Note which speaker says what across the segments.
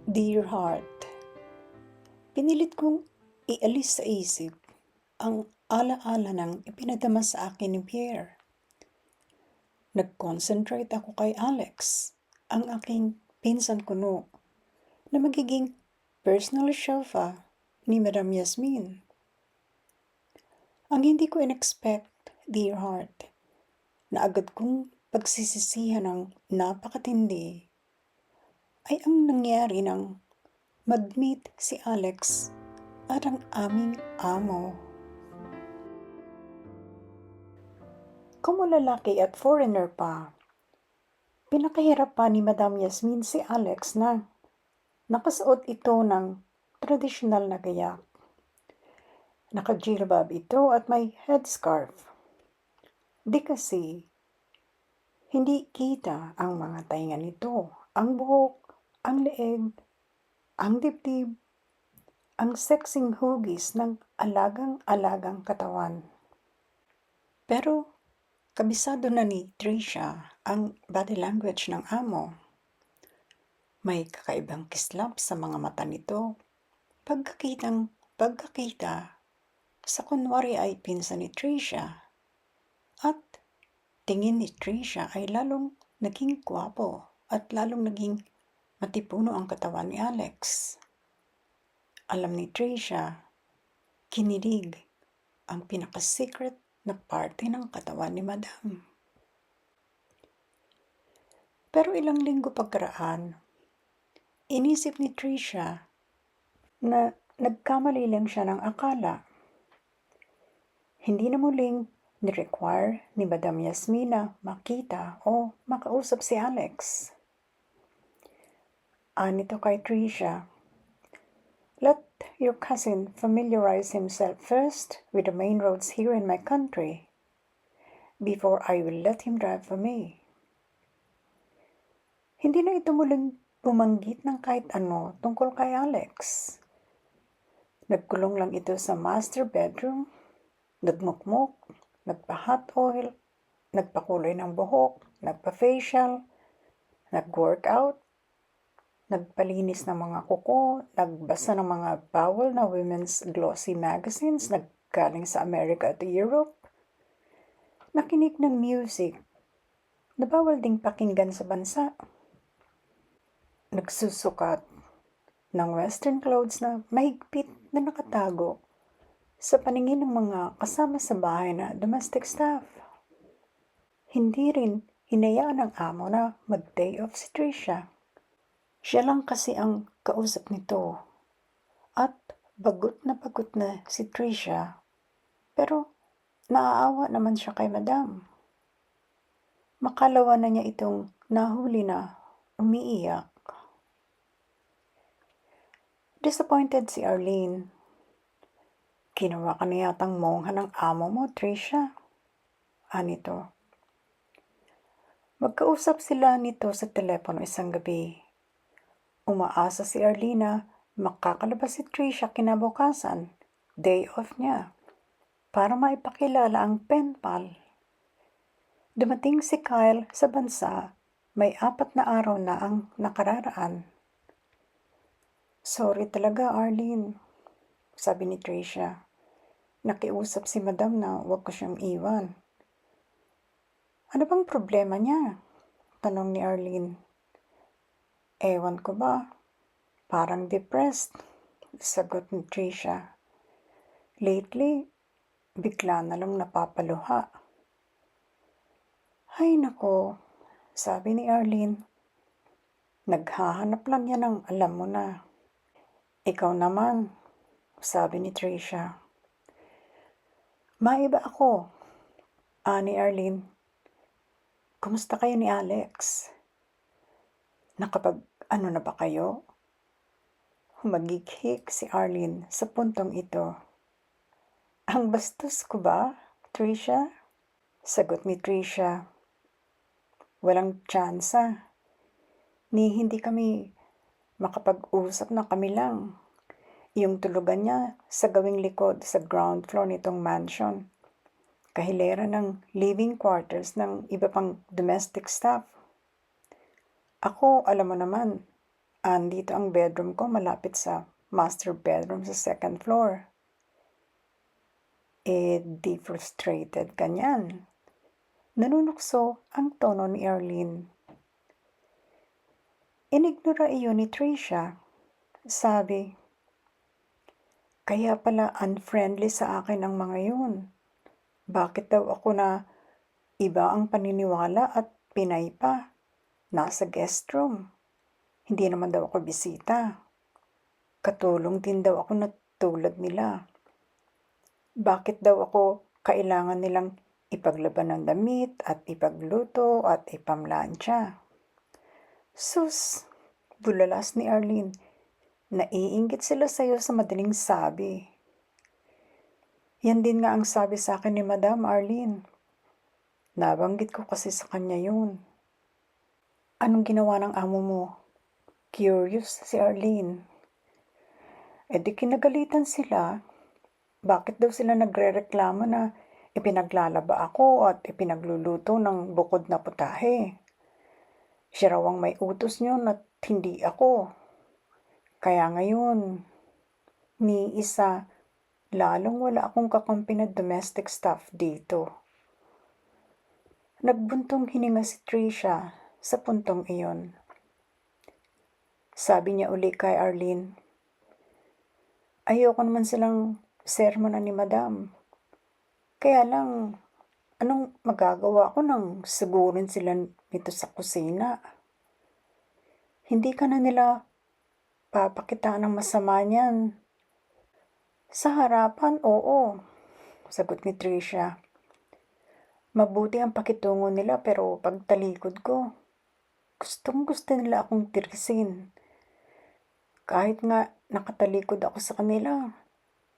Speaker 1: Dear heart, pinilit kong ialis sa isip ang ala-ala ng ipinadama sa akin ni Pierre. Nag-concentrate ako kay Alex, ang aking pinsan kuno, na magiging personal chauffeur ni Madam Yasmin. Ang hindi ko in-expect, dear heart, na agad kong pagsisisihan ng napakatindi ay ang nangyari ng mag-meet si Alex at ang aming amo. Como lalaki at foreigner pa, pinakahirap pa ni Madam Yasmin si Alex na nakasuot ito ng tradisyonal na gayak. Naka-jilbab ito at may headscarf. Di kasi, hindi kita ang mga tainga nito, ang buhok, ang leeg, ang dibdib, ang sexing hugis ng alagang-alagang katawan. Pero kabisado na ni Tricia ang body language ng amo. May kakaibang kislap sa mga mata nito. Pagkakita sa kunwari ay pinsan ni Tricia. At tingin ni Tricia ay lalong naging gwapo at lalong naging matipuno ang katawan ni Alex. Alam ni Tricia, kinilig ang pinaka-secret na parte ng katawan ni Madam. Pero ilang linggo pagkaraan, inisip ni Tricia na nagkamali lang siya ng akala. Hindi na muling ni-require ni Madam Yasmin na makita o makausap si Alex. Anito kay Tricia, let your cousin familiarize himself first with the main roads here in my country before I will let him drive for me. Hindi na ito muling bumanggit ng kahit ano tungkol kay Alex. Nagkulong lang ito sa master bedroom, nagmukmok, nagpa-hot oil, nagpakulay ng buhok, nagpa-facial, nag-workout, nagpalinis ng mga kuko, nagbasa ng mga bawal na women's glossy magazines, naggaling sa America at Europe, nakinig ng music na bawal ding pakinggan sa bansa, nagsusukat ng western clothes na mahigpit na nakatago sa paningin ng mga kasama sa bahay na domestic staff. Hindi rin hinayaan ng amo na mag-day off si Tricia. Siya lang kasi ang kausap nito. At bagot na si Tricia. Pero naaawa naman siya kay Madam. Makalawa na niya itong nahuli na umiiyak. Disappointed si Arlene. Ginawa ka na yatang mongha ng amo mo, Tricia. Anito. Magkausap sila nito sa telepono isang gabi. Umaasa si Arlene na makakalabas si Tricia kinabukasan, day off niya, para maipakilala ang pen pal. Dumating si Kyle sa bansa, may 4 na araw na ang nakararaan. Sorry talaga, Arlene, sabi ni Tricia. Nakiusap si Madam na huwag ko siyang iwan. Ano bang problema niya? Tanong ni Arlene. Ewan ko ba? Parang depressed, sagot ni Tricia. Lately, bigla na lang napapaluha. Ay nako, sabi ni Arlene. Naghahanap lang yan ng alam mo na. Ikaw naman, sabi ni Tricia. Maiba ako, ani Arlene. Kumusta kayo ni Alex? Nakapag-ano na ba kayo? Humagighik si Arlene sa puntong ito. Ang bastos ko ba, Tricia? Sagot ni Tricia. Walang tsansa. Hindi kami makapag-usap na kami lang. Yung tulugan niya sa gawing likod sa ground floor nitong mansion. Kahilera ng living quarters ng iba pang domestic staff. Ako, alam mo naman, Andito ang bedroom ko malapit sa master bedroom sa second floor. Di frustrated ka niyan. Nanunukso ang tono ni Arlene. Inignora iyon ni Tricia. Sabi, kaya pala unfriendly sa akin ang mga yun. Bakit daw ako na iba ang paniniwala at pinay pa? Nasa guest room. Hindi naman daw ako bisita. Katulong din daw ako na tulad nila. Bakit daw ako kailangan nilang ipaglaban ng damit at ipagluto at ipamlansya? Sus, bulalas ni Arlene. Naiinggit sila sa'yo sa madaling sabi. Yan din nga ang sabi sa akin ni Madam Arlene. Nabanggit ko kasi sa kanya yun. Anong ginawa ng amo mo? Curious si Arlene. Di kinagalitan sila. Bakit daw sila nagrereklamo na ipinaglalaba ako at ipinagluluto ng bukod na putahe? Siya raw ang may utos niyon at hindi ako. Kaya ngayon, ni isa, lalong wala akong kakampi na domestic staff dito. Nagbuntong hininga si Tricia sa puntong iyon. Sabi niya uli kay Arlene, ayoko naman silang sermonan ni Madam. Kaya lang, anong magagawa ko nang sigurin sila nito sa kusina? Hindi ka na nila papakita ng masama niyan. Sa harapan, oo, sagot ni Tricia. Mabuti ang pakitungo nila pero pagtalikod ko, gustong-gusto nila akong tirisin. Kahit nga nakatalikod ako sa kanila,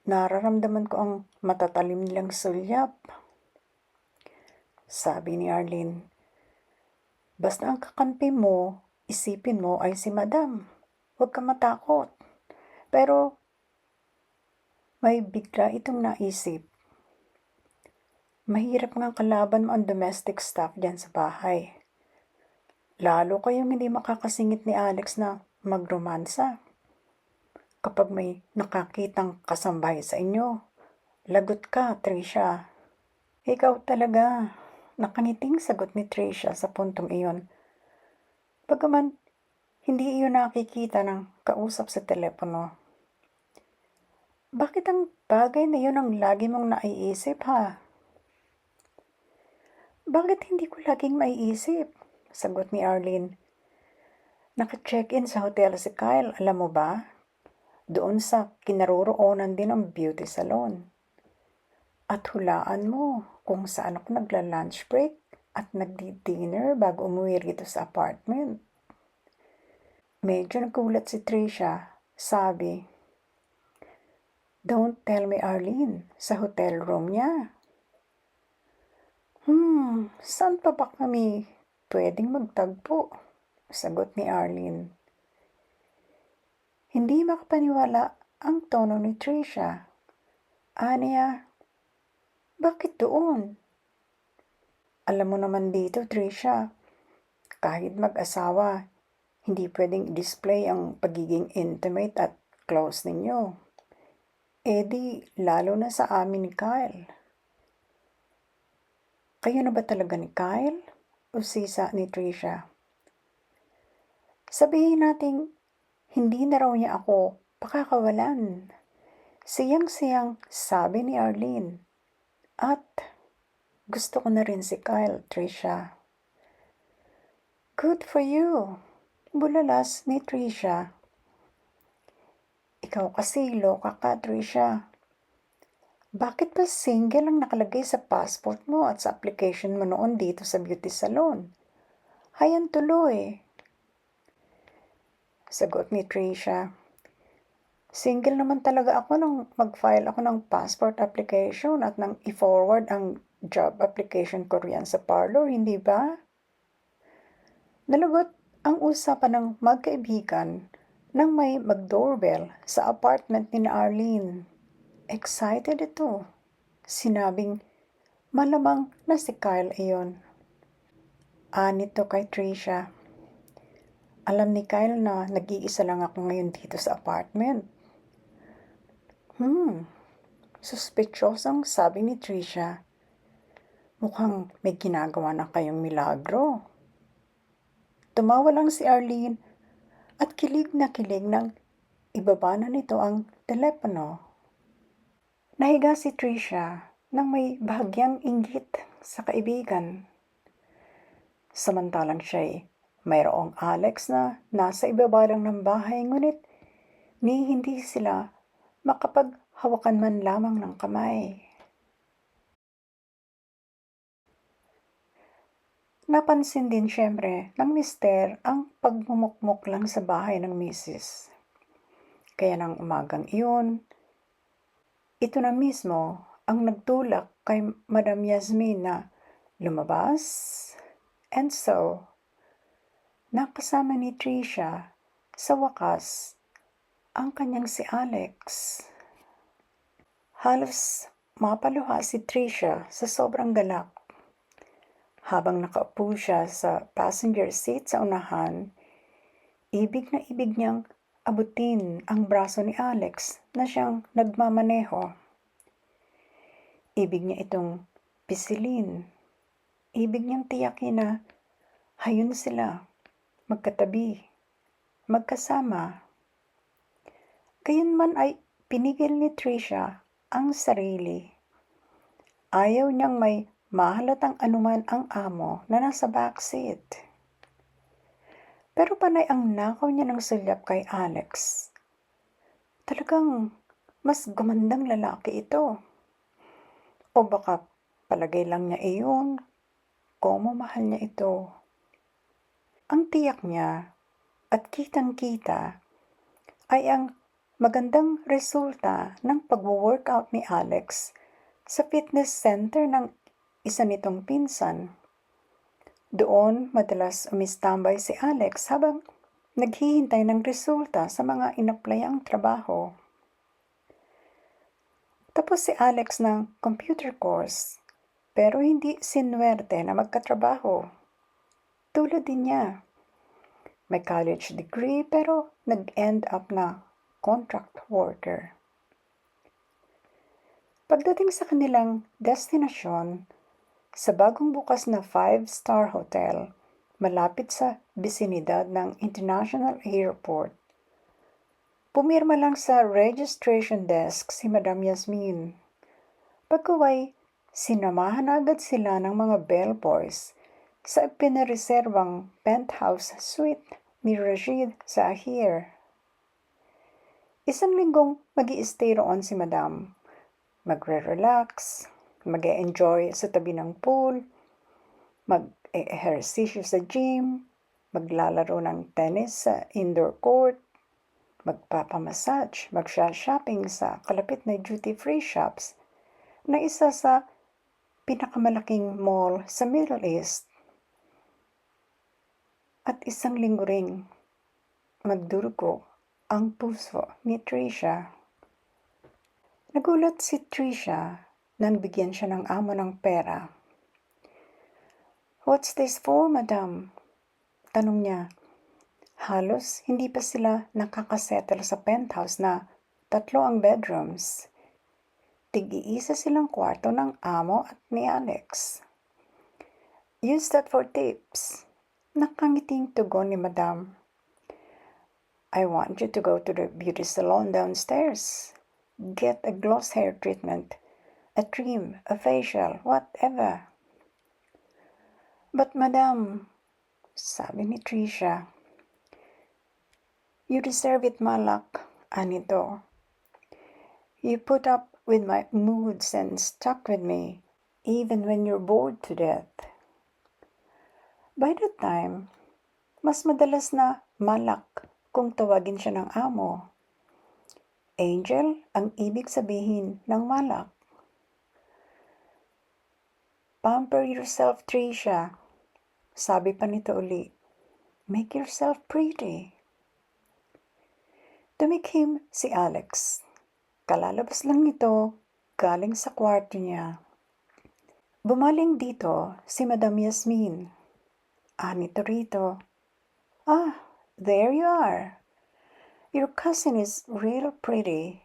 Speaker 1: nararamdaman ko ang matatalim nilang sulyap. Sabi ni Arlene, basta ang kakampi mo, isipin mo ay si Madam. Huwag ka matakot. Pero may bigla itong naisip. Mahirap nga kalaban mo ang domestic staff diyan sa bahay. Lalo kayong hindi makakasingit ni Alex na magromansa. Kapag may nakakitang kasambahay sa inyo, lagot ka, Tricia. Ikaw talaga, nakaniting sagot ni Tricia sa puntong iyon. Bagaman, hindi iyon nakikita ng kausap sa telepono. Bakit ang bagay na yun ang lagi mong naiisip, ha? Bakit hindi ko laging maiisip? Sagot ni Arlene. Naka-check-in sa hotel si Kyle, alam mo ba? Doon sa kinaroroonan din ang beauty salon. At hulaan mo kung saan ako nagla-lunch break at nagdi-dinner bago umuwi rito sa apartment. Medyo nagulat si Tricia. Sabi, don't tell me Arlene, sa hotel room niya. Saan pa ba kami pwedeng magtagpo? Sagot ni Arlene. Hindi makapaniwala ang tono ni Tricia. Aniya, bakit doon? Alam mo naman dito, Tricia, kahit mag-asawa, hindi pwedeng i-display ang pagiging intimate at close ninyo. Di, lalo na sa amin ni Kyle. Kayo na ba talaga ni Kyle? Usisa ni Tricia. Sabihin nating hindi na raw niya ako pakakawalan. Siyang-siyang sabi ni Arlene. At gusto ko na rin si Kyle, Tricia. Good for you, bulalas ni Tricia. Ikaw kasi loka ka, Tricia. Bakit ba single ang nakalagay sa passport mo at sa application mo noon dito sa beauty salon? Hayan tuloy. Sagot ni Tricia. Single naman talaga ako nung mag-file ako ng passport application at nang i-forward ang job application ko riyan sa parlor, hindi ba? Nalagot ang usapan ng magkaibigan nang may mag-doorbell sa apartment ni Arlene. Excited ito. Sinabing malamang na si Kyle iyon. Nito kay Tricia. Alam ni Kyle na nag-iisa lang ako ngayon dito sa apartment. Suspetsosang sabi ni Tricia. Mukhang may ginagawa na kayong milagro. Tumawa lang si Arlene at kilig nang ibaba na nito ang telepono. Nahiga si Tricia nang may bahagyang inggit sa kaibigan. Samantalang siya'y mayroong Alex na nasa ibaba lang ng bahay, ngunit hindi sila makapaghawakan man lamang ng kamay. Napansin din siyempre ng mister ang pagmumukmok lang sa bahay ng misis. Kaya ng umagang iyon, ito na mismo ang nagtulak kay Madam Yasmin na lumabas. And so, nakasama ni Tricia sa wakas ang kanyang si Alex. Halos mapaluha si Tricia sa sobrang galak. Habang nakaupo siya sa passenger seat sa unahan, ibig na ibig niyang abutin ang braso ni Alex na siyang nagmamaneho. Ibig niya itong pisilin. Ibig niyang tiyakin na hayun sila, magkatabi, magkasama. Gayunman ay pinigil ni Tricia ang sarili. Ayaw niyang may mahalatang anuman ang amo na nasa backseat. Pero panay ang nakaw niya ng sulyap kay Alex. Talagang mas gumandang lalaki ito. O baka palagay lang niya iyon, kung mahal niya ito. Ang tiyak niya at kitang-kita ay ang magandang resulta ng pag-workout ni Alex sa fitness center ng isa nitong pinsan. Doon madalas umistambay si Alex habang naghihintay ng resulta sa mga inaplayang trabaho. Tapos si Alex ng computer course, pero hindi sinuwerte na magkatrabaho. Tulad din niya. May college degree pero nag-end up na contract worker. Pagdating sa kanilang destinasyon, sa bagong bukas na 5-star hotel, malapit sa bisinidad ng International Airport, pumirma lang sa registration desk si Madam Yasmin. Pagkaway, sinamahan agad sila ng mga bellboys sa pinareservang penthouse suite ni Rashid Zahir. Isang linggong mag-i-stay roon si Madam. Magre-relax, mag-e-enjoy sa tabi ng pool, mag-ehersisyo sa gym, maglalaro ng tennis sa indoor court, magpapamassage, mag-shopping sa kalapit na duty-free shops na isa sa pinakamalaking mall sa Middle East. At isang linggo ring magdurugo ang puso ni Tricia. Nagulat si Tricia nang bigyan siya ng amo ng pera. "What's this for, madam?" tanong niya. Halos hindi pa sila nakakasettle sa penthouse na 3 ang bedrooms. Tig-iisa silang kwarto ng amo at ni Alex. "Use that for tips." Nakangiting tugon ni madam. "I want you to go to the beauty salon downstairs. Get a gloss hair treatment, a trim, a facial, whatever." "But madam," sabi ni Tricia. "You deserve it, Malak," anito. "You put up with my moods and stuck with me, even when you're bored to death." By that time, mas madalas na Malak kung tawagin siya ng amo. Angel ang ibig sabihin ng Malak. "Pamper yourself, Tricia," sabi pa nito uli. "Make yourself pretty." Tumikhim si Alex. Kalalabas lang nito galing sa kwarto niya. Bumaling dito si Madam Yasmin. Anito rito. there you are. Your cousin is real pretty,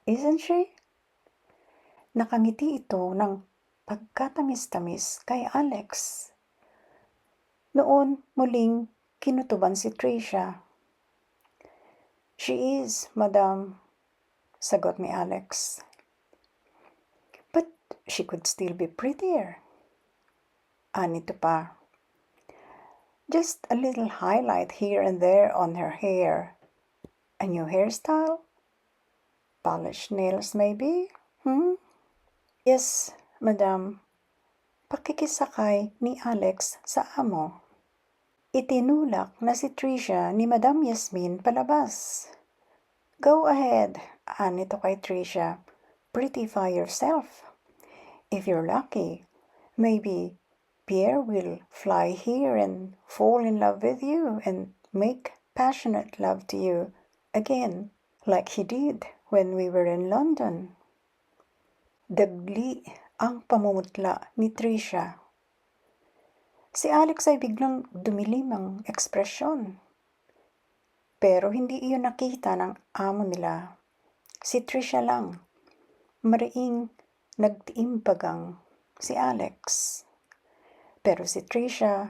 Speaker 1: isn't she? Nakangiti ito ng pagkatamis-tamis kay Alex. Noon muling kinutuban si Tricia. She is, madam, sagot ni Alex. But she could still be prettier. Anito pa. Just a little highlight here and there on her hair. A new hairstyle? Polished nails maybe? Yes, madam. Pakikisakay ni Alex sa amo. Itinulak na si Tricia ni Madam Yasmin palabas. Go ahead, anito kay Tricia. Prettify yourself. If you're lucky, maybe Pierre will fly here and fall in love with you and make passionate love to you again, like he did when we were in London. Dagli ang pamumutla ni Tricia. Si Alex ay biglang dumilim ang ekspresyon. Pero hindi iyon nakita ng amo nila. Si Tricia lang. Mariing nagtiimbagang si Alex. Pero si Tricia,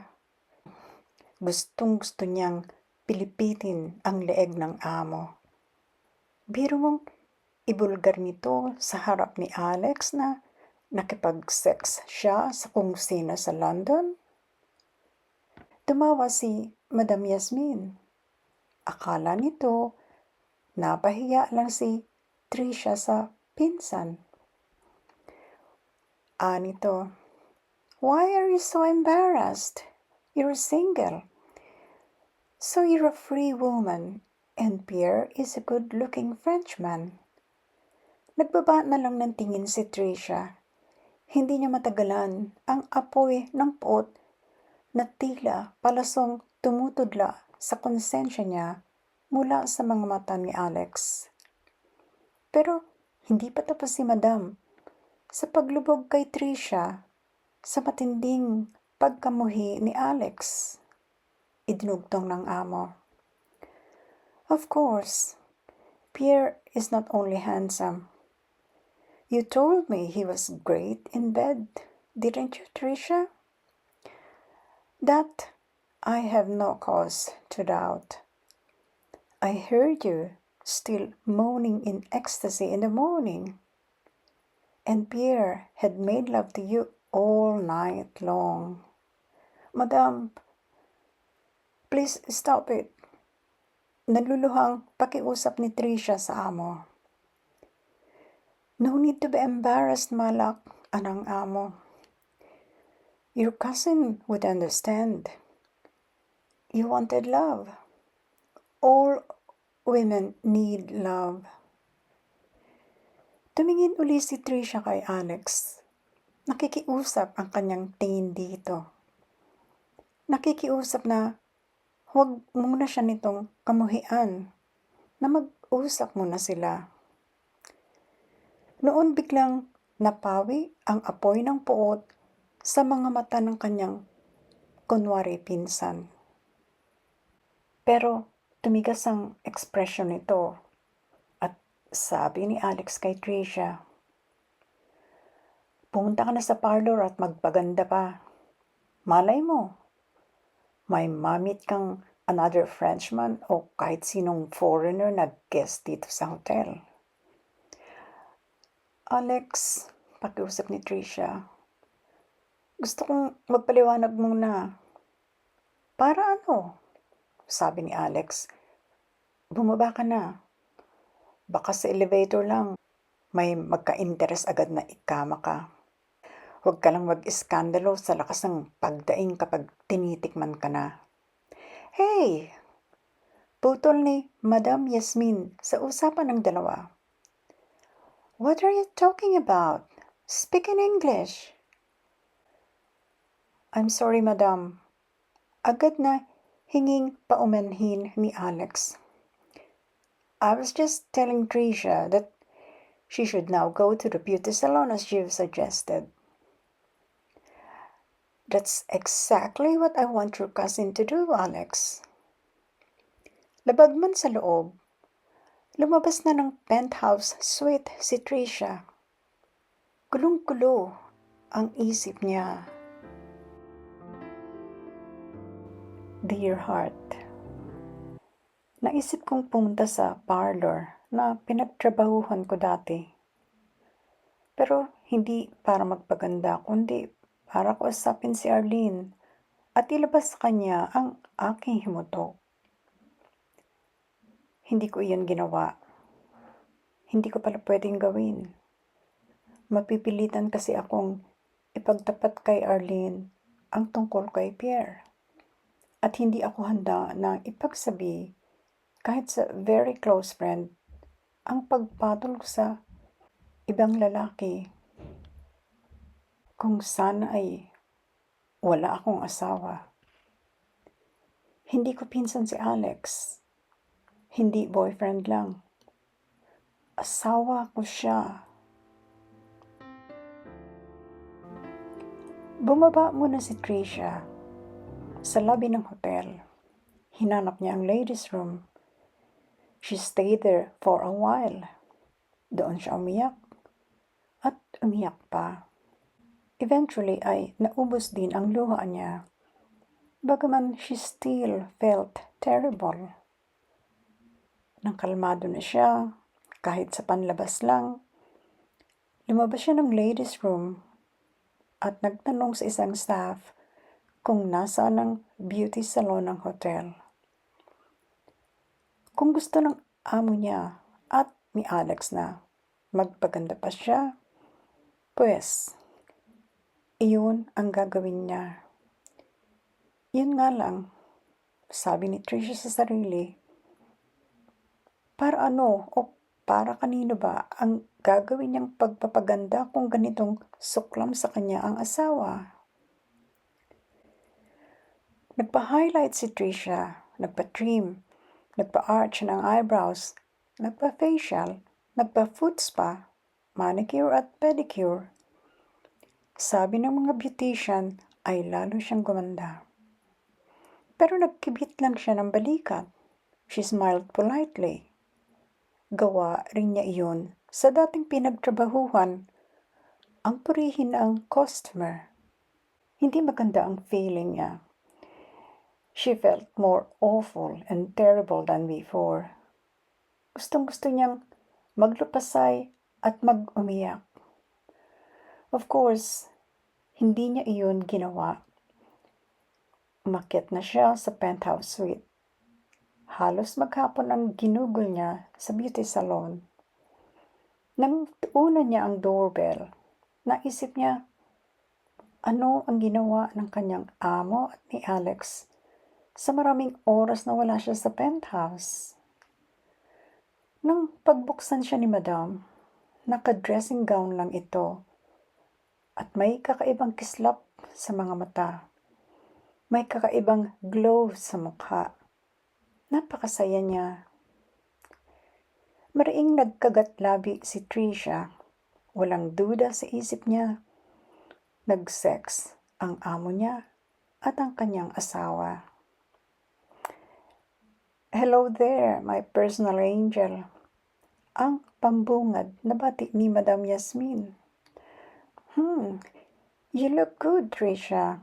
Speaker 1: gustong-gusto niyang pilipitin ang leeg ng amo. Biro mong ibulgar nito sa harap ni Alex na nakipag-sex siya sa kung sino sa London. Tumawa si Madam Yasmin. Akala nito, napahiya lang si Tricia sa pinsan. Anito, why are you so embarrassed? You're single. So you're a free woman, and Pierre is a good-looking Frenchman. Nagbaba na lang ng tingin si Tricia. Hindi niya matagalan ang apoy ng puot na tila palasong tumutudla sa konsensya niya mula sa mga mata ni Alex. Pero hindi pa tapos si Madam sa paglubog kay Tricia sa matinding pagkamuhi ni Alex. Idinugtong ng amo. Of course, Pierre is not only handsome. You told me he was great in bed, didn't you, Tricia? That I have no cause to doubt. I heard you still moaning in ecstasy in the morning. And Pierre had made love to you all night long. Madam, please stop it. Naluluhang pakiusap ni Tricia sa amo. No need to be embarrassed, Malak, anang amo. Your cousin would understand. You wanted love. All women need love. Tumingin uli si Tricia kay Alex. Nakikiusap ang kanyang tingin dito. Nakikiusap na huwag muna siya nitong kamuhian, na mag-usap muna sila. Noon biglang napawi ang apoy ng puot sa mga mata ng kanyang kunwari pinsan. Pero tumigas ang ekspresyon nito at sabi ni Alex kay Tricia, pumunta ka na sa parlor at magpaganda pa. Malay mo, may mamit kang another Frenchman o kahit sinong foreigner na guest dito sa hotel. Alex, pakiusap ni Tricia, gusto kong magpaliwanag muna. Para ano? Sabi ni Alex. Bumaba ka na. Baka sa elevator lang, may magka-interest agad na ikama ka. Huwag ka lang mag-iskandalo sa lakas ng pagdaing kapag tinitikman ka na. Hey! Putol ni Madam Yasmin sa usapan ng dalawa. What are you talking about? Speak in English. I'm sorry, Madam. Agad na hinging paumanhin ni Alex. I was just telling Tricia that she should now go to the beauty salon as you've suggested. That's exactly what I want your cousin to do, Alex. Labag man sa loob, lumabas na ng penthouse suite si Tricia. Gulong-gulo ang isip niya. Dear heart, naisip kong pumunta sa parlor na pinagtrabahuhan ko dati. Pero hindi para magpaganda, kundi para kausapin si Arlene at ilabas sa kanya ang aking himutok. Hindi ko iyon ginawa. Hindi ko pala pwedeng gawin. Mapipilitan kasi akong ipagtapat kay Arlene ang tungkol kay Pierre. At hindi ako handa na ipagsabi kahit sa very close friend ang pagpatol ko sa ibang lalaki. Kung sana ay wala akong asawa. Hindi ko pinsan si Alex. Hindi boyfriend lang. Asawa ko siya. Bumaba muna si Tricia sa lobby ng hotel. Hinanap niya ang ladies' room. She stayed there for a while. Doon siya umiyak at umiyak pa. Eventually ay naubos din ang luha niya. Bagaman she still felt terrible. Nang kalmado na siya, kahit sa panlabas lang, lumabas siya ng ladies' room at nagtanong sa isang staff kung nasaan ang beauty salon ng hotel. Kung gusto ng amo niya at ni Alex na magpaganda pa siya, pues, iyon ang gagawin niya. Yun nga lang, sabi ni Tricia sa sarili, para ano o para kanino ba ang gagawin niyang pagpapaganda kung ganitong suklam sa kanya ang asawa? Nagpa-highlight si Tricia, nagpa-trim, nagpa-arch ng eyebrows, nagpa-facial, nagpa-foot spa, manicure at pedicure. Sabi ng mga beautician ay lalo siyang gumanda. Pero nagkibit lang siya ng balikat. She smiled politely. Gawa rin niya iyon sa dating pinagtrabahuhan, ang purihin ng customer. Hindi maganda ang feeling niya. She felt more awful and terrible than before. Gustong-gusto niyang maglupasay at mag-umiyak. Of course, hindi niya iyon ginawa. Umakyat na siya sa penthouse suite. Halos maghapon ang ginugol niya sa beauty salon. Nang tuunan niya ang doorbell, naisip niya ano ang ginawa ng kanyang amo at ni Alex sa maraming oras na wala siya sa penthouse. Nang pagbuksan siya ni Madam, naka-dressing gown lang ito at may kakaibang kislap sa mga mata. May kakaibang glow sa mukha. Napakasaya niya. Mariing nagkagat-labi si Tricia. Walang duda sa isip niya. Nag-sex ang amo niya at ang kanyang asawa. Hello there, my personal angel. Ang pambungad na bati ni Madam Yasmin. You look good, Tricia.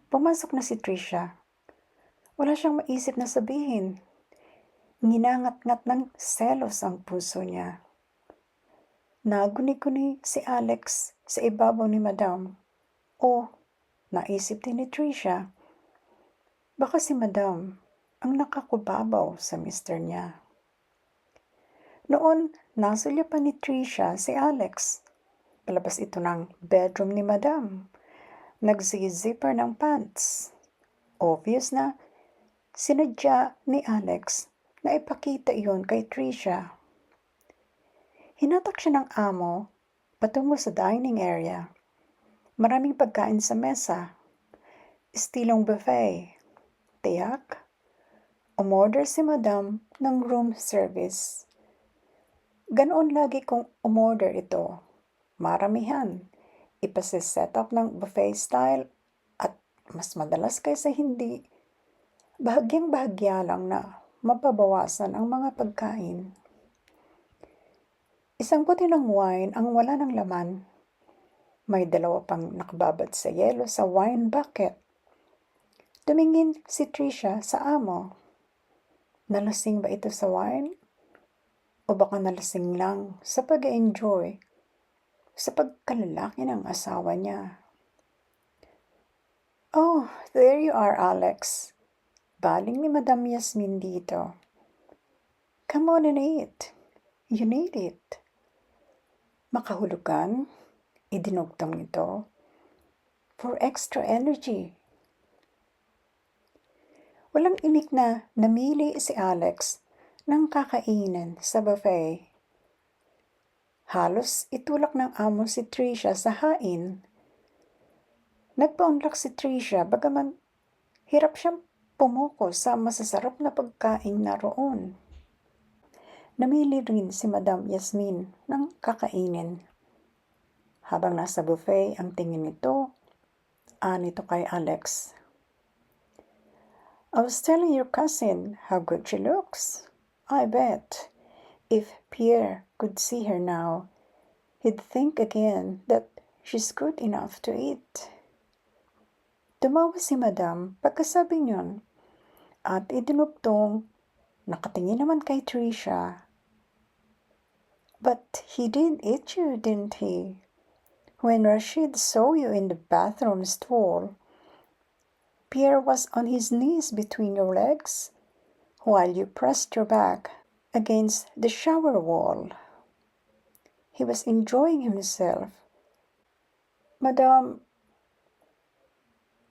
Speaker 1: Pumasok na si Tricia. Wala siyang maisip na sabihin. Nginangat-ngat ng selos ang puso niya. Naguni-guni si Alex sa ibabaw ni Madam. O, naisip din ni Tricia, baka si Madam ang nakakubabaw sa mister niya. Noon, nasulyapan ni Tricia si Alex. Palabas ito ng bedroom ni Madam. Nagzi-zipper ng pants. Obvious na sinadya ni Alex na ipakita iyon kay Tricia. Hinatak siya ng amo patungo sa dining area. Maraming pagkain sa mesa. Estilong buffet. Tiyak. Umorder si Madam ng room service. Ganoon lagi kung umorder ito. Maramihan. Ipasiset up ng buffet style at mas madalas kaysa hindi, Bahagyang-bahagya lang na mapabawasan ang mga pagkain. Isang bote ng wine ang wala ng laman. May 2 pang nakababad sa yelo sa wine bucket. Tumingin si Tricia sa amo. Nalasing ba ito sa wine? O baka nalasing lang sa pag-enjoy sa pagkalalaki ng asawa niya? "Oh, there you are, Alex." Baling ni Madam Yasmin dito. "Come on and eat. You need it." Makahulugan, idinugtong nito, "for extra energy." Walang imik na namili si Alex ng kakainin sa buffet. Halos itulak ng amo si Tricia sa hain. Nagpaunlak si Tricia bagaman hirap siyang pumuko sa masasarap na pagkain naroon. Namili rin si Madam Yasmin ng kakainin. Habang nasa buffet ang tingin nito, nito kay Alex, "I was telling your cousin how good she looks. I bet if Pierre could see her now, he'd think again that she's good enough to eat." Tumawa si Madam pagkasabi niyon at idinugtong, nakatingin naman kay Tricia, "But he did eat you, didn't he? When Rashid saw you in the bathroom stall, Pierre was on his knees between your legs while you pressed your back against the shower wall. He was enjoying himself." "Madam,"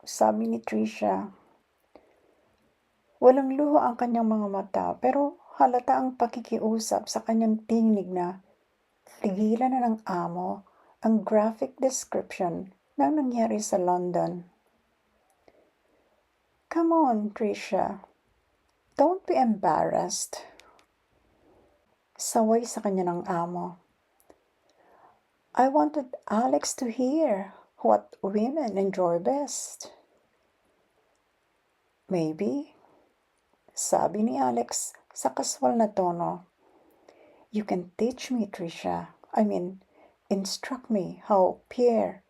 Speaker 1: sabi ni Tricia. Walang luha ang kanyang mga mata pero halata ang pakikiusap sa kanyang tinig na tigilan na ng amo ang graphic description ng nangyari sa London. "Come on, Tricia. Don't be embarrassed." Saway sa kanya ng amo. "I wanted Alex to hear what women enjoy best." "Maybe," sabi ni Alex sa kaswal na tono. "You can teach me, Tricia. Instruct me how Pierre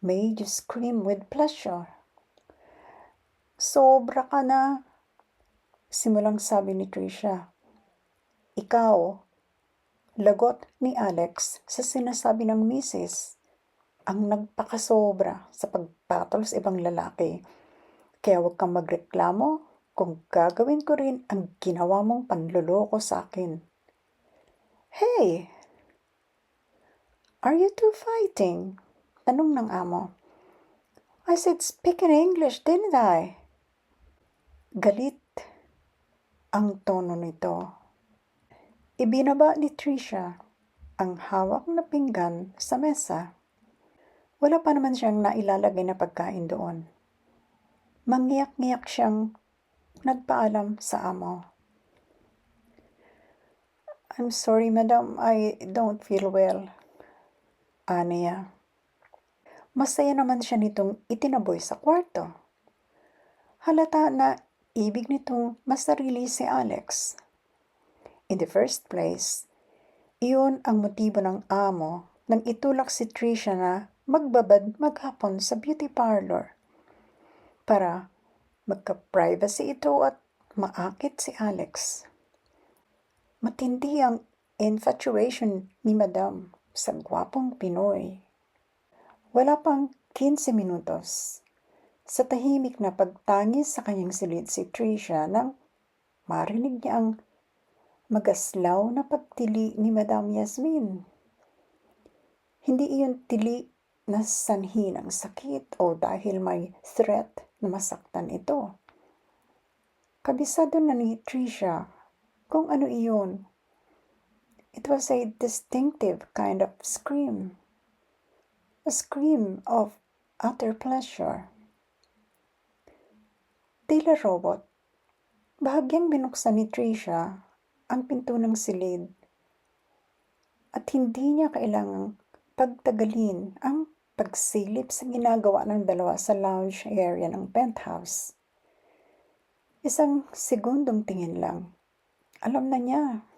Speaker 1: made you scream with pleasure." "Sobra ka na," simulang sabi ni Tricia. "Ikaw," lagot ni Alex sa sinasabi ng misis, "ang nagpakasobra sa pagpatol sa ibang lalaki. Kaya huwag kang magreklamo kung gagawin ko rin ang ginawa mong panloloko sa akin." "Hey! Are you two fighting?" tanong ng amo. "I said speak in English, didn't I?" Galit ang tono nito. Ibinaba ni Tricia ang hawak na pinggan sa mesa. Wala pa naman siyang nailalagay na pagkain doon. Mangyak-ngyak siyang nagpaalam sa amo. "I'm sorry, madam, I don't feel well," aniya. Masaya naman siya nitong itinaboy sa kwarto. Halata na ibig nitong masarili si Alex. In the first place, iyon ang motibo ng amo nang itulak si Tricia na magbabad maghapon sa beauty parlor. Para magka-privacy ito at maakit si Alex. Matindi ang infatuation ni Madam sa gwapong Pinoy. Wala pang 15 minutos. Sa tahimik na pagtangis sa kanyang silid si Tricia nang marinig niya ang magaslaw na pagtili ni Madam Yasmin. Hindi iyon tili na sanhi ng sakit o dahil may threat na masaktan ito. Kabisado na ni Tricia kung ano iyon. It was a distinctive kind of scream. A scream of utter pleasure. Tila robot, bahagyang binuksan ni Tricia ang pinto ng silid at hindi niya kailangang pagtagalin ang pagsilip sa ginagawa ng dalawa sa lounge area ng penthouse. Isang segundong tingin lang, alam na niya.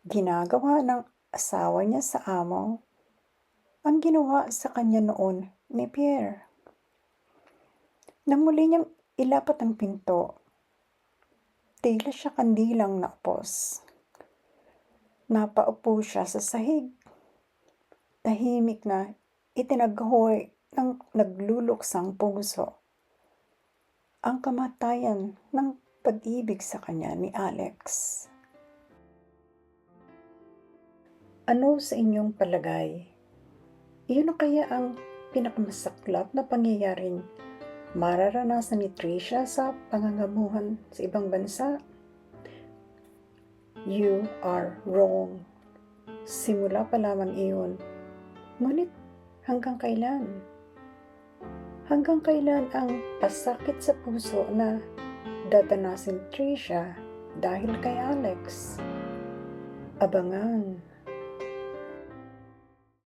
Speaker 1: Ginagawa ng asawa niya sa amo ang ginawa sa kanya noon ni Pierre. Nang muli niyang ilapat ang pinto, tila siya kandilang naupos. Napaupo siya sa sahig. Tahimik na itinaghoy ng nagluluksang puso ang kamatayan ng pag-ibig sa kanya ni Alex. Ano sa inyong palagay? Iyon na kaya ang pinakamasaklap na pangyayaring mararanasan ni Tricia sa pangangamuhan sa ibang bansa? You are wrong. Simula pa lamang iyon. Ngunit hanggang kailan? Hanggang kailan ang pasakit sa puso na dadanasin Tricia dahil kay Alex? Abangan.